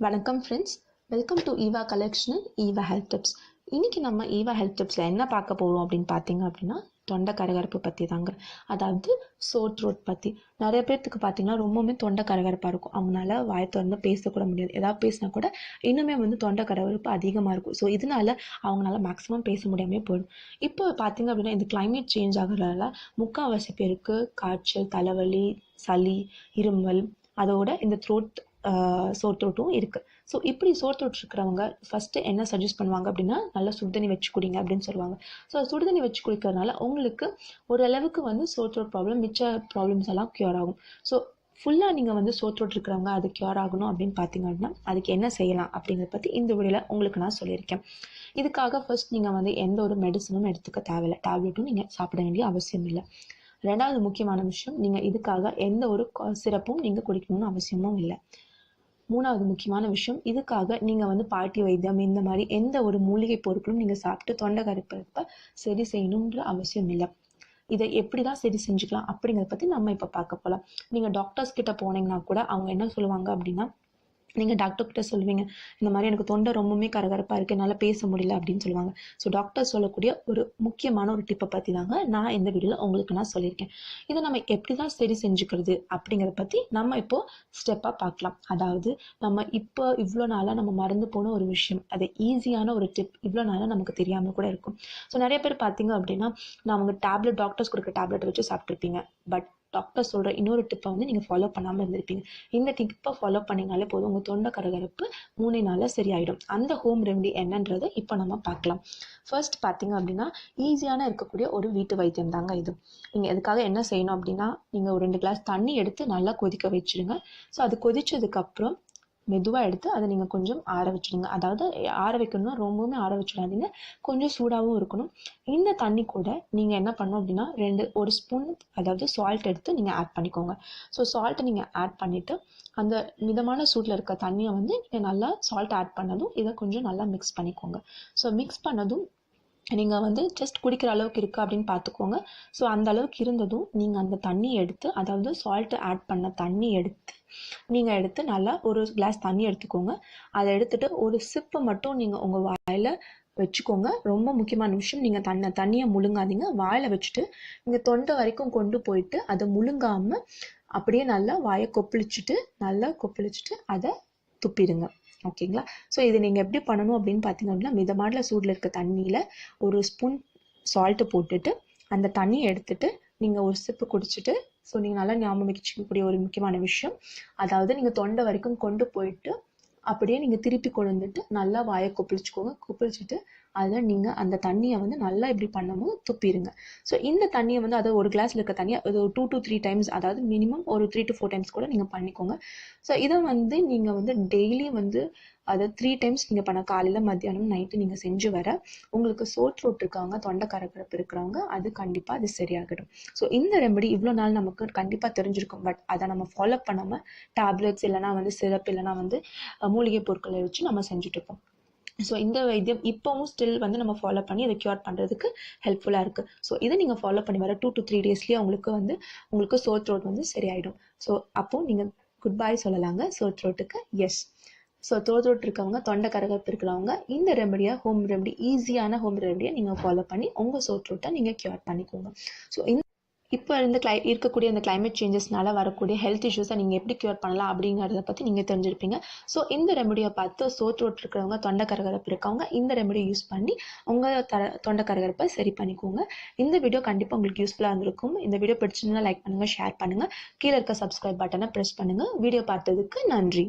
வணக்கம் friends, welcome to Eva collection Eva health tips. இன்றைக்கி நம்ம ஈவா ஹெல்த் டிப்ஸில் என்ன பார்க்க போகிறோம் அப்படின்னு பார்த்தீங்க அப்படின்னா தொண்டை கரகரப்பு பற்றி தாங்க. அதாவது சோர் த்ரோட் பற்றி. நிறைய பேர்த்துக்கு பார்த்தீங்கன்னா ரொம்பவுமே தொண்டை கரகரப்பாக இருக்கும். அவங்களால வாயை திறந்து பேசக்கூட முடியாது. ஏதாவது பேசினா கூட இன்னுமே தொண்டை கரகரப்பு அதிகமாக இருக்கும். ஸோ இதனால அவங்களால மேக்ஸிமம் பேச முடியாமல் போயிடும். இப்போ பார்த்தீங்க அப்படின்னா இந்த கிளைமேட் சேஞ்ச் ஆகிறதால முக்கால்வாசி பேருக்கு காய்ச்சல், தலைவலி, சளி, இருமல், அதோட இந்த சோர் த்ரோட்டும் இருக்குது. ஸோ இப்படி சோர் த்ரோட் இருக்கிறவங்க ஃபஸ்ட்டு என்ன சஜஸ்ட் பண்ணுவாங்க அப்படின்னா, நல்லா சுடுதண்ணி வச்சு குடிங்க அப்படின்னு சொல்லுவாங்க. ஸோ சுடுதண்ணி வச்சு குடிக்கிறதுனால உங்களுக்கு ஓரளவுக்கு சோர் த்ரோட் ப்ராப்ளம், மிச்ச ப்ராப்ளம்ஸ் எல்லாம் க்யூர் ஆகும். ஸோ ஃபுல்லாக நீங்கள் சோர் த்ரோட் இருக்கிறவங்க அது க்யூர் ஆகணும் அப்படின்னு பார்த்தீங்க அப்படின்னா அதுக்கு என்ன செய்யலாம் அப்படிங்கிறத பற்றி இந்த வீடியோவில் உங்களுக்கு நான் சொல்லியிருக்கேன். இதுக்காக ஃபர்ஸ்ட் நீங்கள் எந்த ஒரு மெடிசனும் எடுத்துக்க தேவையில்லை. டேப்லெட்டும் நீங்கள் சாப்பிட வேண்டிய அவசியம் இல்லை. ரெண்டாவது முக்கியமான விஷயம், நீங்கள் இதுக்காக எந்த ஒரு சிரப்பும் நீங்கள் குடிக்கணும்னு அவசியமும் இல்லை. மூணாவது முக்கியமான விஷயம், இதுக்காக நீங்கள் பாட்டி வைத்தியம் இந்த மாதிரி எந்த ஒரு மூலிகை பொருட்களும் நீங்கள் சாப்பிட்டு தொண்டை கரகரப்பை சரி செய்யணுன்ற அவசியம் இல்லை. இதை எப்படி தான் சரி செஞ்சுக்கலாம் அப்படிங்கிறத பற்றி நம்ம இப்போ பார்க்க போகலாம். நீங்கள் டாக்டர்ஸ் கிட்ட போனீங்கன்னா கூட அவங்க என்ன சொல்லுவாங்க அப்படின்னா, நீங்கள் டாக்டர்கிட்ட சொல்லுவீங்க, இந்த மாதிரி எனக்கு தொண்டை ரொம்பவுமே கரகரப்பாக இருக்குது, என்னால் பேச முடியல அப்படின்னு சொல்லுவாங்க. ஸோ டாக்டர் சொல்லக்கூடிய ஒரு முக்கியமான ஒரு டிப்பை பற்றி தாங்க நான் இந்த வீடியோவில் உங்களுக்கு நான் சொல்லியிருக்கேன். இதை நம்ம எப்படி தான் சரி செஞ்சுக்கிறது அப்படிங்கிறத பற்றி நம்ம இப்போது ஸ்டெப்பாக பார்க்கலாம். அதாவது நம்ம இப்போ இவ்வளோ நாளாக நம்ம மறந்து போன ஒரு விஷயம், அது ஈஸியான ஒரு டிப் இவ்வளோ நாளாக நமக்கு தெரியாமல் கூட இருக்கும். ஸோ நிறைய பேர் பார்த்தீங்க அப்படின்னா, நான் அவங்க டாக்டர்ஸ் கொடுக்குற டேப்லெட் வச்சு சாப்பிட்ருப்பீங்க. பட் டாக்டர் சொல்கிற இன்னொரு டிப்பை நீங்கள் ஃபாலோ பண்ணாமல் இருந்திருப்பீங்க. இந்த டிப்பை ஃபாலோ பண்ணிங்கனாலே போதும், உங்கள் தொண்டை கரகரப்பு 3 நாளில் சரியாயிடும். அந்த ஹோம் ரெமெடி என்னன்றதை இப்போ நம்ம பார்க்கலாம். ஃபர்ஸ்ட் பார்த்தீங்க அப்படின்னா, ஈஸியான இருக்கக்கூடிய ஒரு வீட்டு வைத்தியம் தாங்க இது. நீங்கள் எதுக்காக என்ன செய்யணும் அப்படின்னா, நீங்கள் ஒரு 2 கிளாஸ் தண்ணி எடுத்து நல்லா கொதிக்க வச்சுடுங்க. ஸோ அது கொதிச்சதுக்கப்புறம் மெதுவாக எடுத்து அதை நீங்கள் கொஞ்சம் ஆற வச்சுடுங்க. அதாவது ஆற வைக்கணும்னா ரொம்பவுமே ஆற வச்சுடாதீங்க, கொஞ்சம் சூடாகவும் இருக்கணும். இந்த தண்ணி கூட நீங்கள் என்ன பண்ணணும் அப்படின்னா, 1 ஸ்பூன் அதாவது சால்ட் எடுத்து நீங்கள் ஆட் பண்ணிக்கோங்க. ஸோ சால்ட்டை நீங்கள் ஆட் பண்ணிவிட்டு அந்த மிதமான சூட்டில் இருக்க தண்ணியை நீங்கள் நல்லா சால்ட் ஆட் பண்ணதும் இதை கொஞ்சம் நல்லா மிக்ஸ் பண்ணிக்கோங்க. ஸோ மிக்ஸ் பண்ணதும் நீங்கள் ஜஸ்ட் குடிக்கிற அளவுக்கு இருக்குது அப்படின்னு பார்த்துக்கோங்க. ஸோ அந்த அளவுக்கு இருந்ததும் நீங்கள் அந்த தண்ணியை எடுத்து, அதாவது சால்ட்டு ஆட் பண்ண தண்ணி எடுத்து நல்லா ஒரு கிளாஸ் தண்ணி எடுத்துக்கோங்க. அதை எடுத்துகிட்டு ஒரு சிப்பு மட்டும் நீங்கள் உங்கள் வாயில் வச்சுக்கோங்க. ரொம்ப முக்கியமான விஷயம், நீங்கள் தண்ணியை முழுங்காதீங்க. வாயில் வச்சுட்டு நீங்கள் தொண்டை வரைக்கும் கொண்டு போயிட்டு அதை முழுங்காமல் அப்படியே நல்லா வாயை கொப்பளிச்சுட்டு அதை துப்பிடுங்க. ஓகேங்களா? ஸோ இது நீங்கள் எப்படி பண்ணணும் அப்படின்னு பார்த்தீங்க அப்படின்னா, மிதமான சூடில் இருக்க தண்ணியில் 1 ஸ்பூன் சால்ட்டு போட்டுட்டு அந்த தண்ணியை எடுத்துகிட்டு நீங்கள் ஒரு சிப்பு குடிச்சிட்டு, ஸோ நீங்கள் நல்லா ஞாபகம் வச்சுக்கக்கூடிய ஒரு முக்கியமான விஷயம், அதாவது நீங்கள் தொண்டை வரைக்கும் கொண்டு போயிட்டு அப்படியே நீங்கள் திருப்பி கொண்டு வந்துட்டு நல்லா வாயை கொப்பளிச்சுட்டு அதை நீங்கள் அந்த தண்ணியை நல்லா இப்படி பண்ணும்போது துப்பிடுங்க. ஸோ இந்த தண்ணியை அதாவது ஒரு கிளாஸில் இருக்க தண்ணியை அது 2 to 3 டைம்ஸ், அதாவது மினிமம் ஒரு 3 to 4 டைம்ஸ் கூட நீங்கள் பண்ணிக்கோங்க. ஸோ இதை நீங்கள் டெய்லி அதை 3 டைம்ஸ் நீங்கள் பண்ண, காலையில், மத்தியானம், நைட்டு நீங்கள் செஞ்சு வர உங்களுக்கு சோர் த்ரோட் இருக்கவங்க, தொண்டை கரகரப்பு இருக்கிறவங்க அது கண்டிப்பாக அது சரியாகிடும். ஸோ இந்த ரெமெடி இவ்வளோ நாள் நமக்கு கண்டிப்பாக தெரிஞ்சிருக்கும். பட் அதை நம்ம ஃபாலோ பண்ணாமல் டேப்லெட்ஸ் இல்லைனா சிரப் இல்லைனா மூலிகை பொருட்களை வச்சு நம்ம செஞ்சுட்டு இருப்போம். ஸோ இந்த வைத்தியம் இப்போவும் ஸ்டில் நம்ம ஃபாலோ பண்ணி அதை க்யூர் பண்ணுறதுக்கு ஹெல்ப்ஃபுல்லாக இருக்குது. ஸோ இதை நீங்கள் ஃபாலோ பண்ணி வர 2 to 3 டேஸ்லேயே உங்களுக்கு சோர் த்ரோட் சரியாயிடும். ஸோ அப்போது நீங்கள் குட் பை சொல்லலாங்க சோர் த்ரோட்டுக்கு. எஸ், ஸோ த்ரோட் இருக்கவங்க, தொண்டை கரகரப்பு இருக்கிறவங்க இந்த ரெமெடியை, ஹோம் ரெமெடி, ஈஸியான ஹோம் ரெமெடியை நீங்கள் ஃபாலோ பண்ணி உங்கள் சோர் த்ரோட்டை நீங்கள் க்யூர் பண்ணிக்கோங்க. ஸோ இப்போ இருக்கக்கூடிய இந்த கிளைமேட் சேஞ்சஸ்னால வரக்கூடிய ஹெல்த் இஷ்யூஸை நீங்கள் எப்படி க்யூர் பண்ணலாம் அப்படிங்கிறத பற்றி நீங்கள் தெரிஞ்சிருப்பீங்க. ஸோ இந்த ரெமெடியை பார்த்து சோர் த்ரோட் இருக்கிறவங்க, தொண்டை கரகரப்பு இருக்கவங்க இந்த ரெமெடியை யூஸ் பண்ணி உங்கள் தொண்டை கரகரப்பை சரி பண்ணிக்கோங்க. இந்த வீடியோ கண்டிப்பாக உங்களுக்கு யூஸ்ஃபுல்லாக இருந்திருக்கும். இந்த வீடியோ பிடிச்சிருந்தா லைக் பண்ணுங்கள், ஷேர் பண்ணுங்கள், கீழே இருக்க சப்ஸ்கிரைப் பட்டனை ப்ரெஸ் பண்ணுங்கள். வீடியோ பார்த்ததுக்கு நன்றி.